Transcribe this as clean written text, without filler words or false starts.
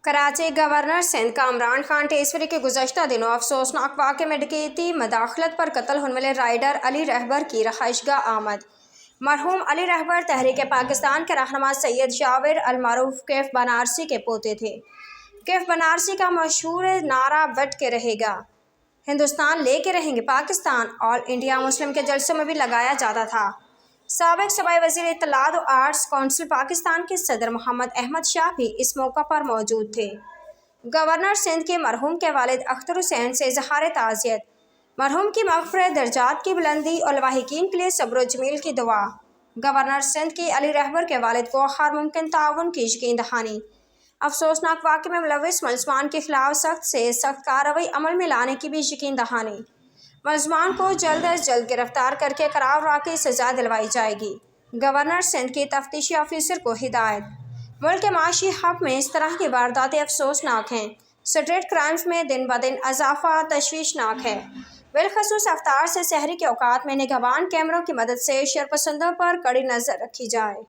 Karachi governor Sindh Kamran Khan टेसरी के गुज़श्ता दिनों अफसोसनाक वाक़े में डकैती मदाखलत पर कत्ल होने वाले राइडर अली रहबर की रहाइशगाह आमद। मरहूम अली रहबर तहरीक पाकिस्तान के रहनुमा सैयद जावेद अल-मारूफ कैफ बनारसी के पोते थे। कैफ बनारसी का मशहूर नारा बट के रहेगा, हिंदुस्तान लेके रहेंगे पाकिस्तान, ऑल इंडिया मुस्लिम के जलसों में भी लगाया जाता था। साबिक सूबाई वज़ीर इत्तलात व आर्ट्स कौंसिल पाकिस्तान के सदर मोहम्मद अहमद शाह भी इस मौका पर मौजूद थे। गवर्नर सिंध के मरहूम के वालिद अख्तर हुसैन से इज़हार ताज़ियत, मरहूम की मग़फ़िरत, दर्जात की बुलंदी और लाहिकीन के लिए सब्र व जमील की दुआ। गवर्नर सिंध की अली रहबर के वालिद को हर मुमकिन ताउन की यकीन दहानी। अफसोसनाक वाक़े में मुलव्विस मुलज़मान के खिलाफ सख्त से सख्त कार्रवाई अमल में लाने की भी यकीन दहानी। मुलज़मान को जल्द अज जल्द गिरफ्तार करके करार की सज़ा दिलवाई जाएगी। गवर्नर सिंध के तफ्तीशी ऑफिसर को हिदायत। मुल्क के माशी हब में इस तरह की वारदातें अफसोसनाक हैं। स्ट्रीट क्राइम्स में दिन ब दिन इजाफा तशवीशनाक है। बिलखसूस अफ्तार से सहरी के औकात में निगहबान कैमरों की मदद से शरपसंदों पर कड़ी नज़र रखी जाए।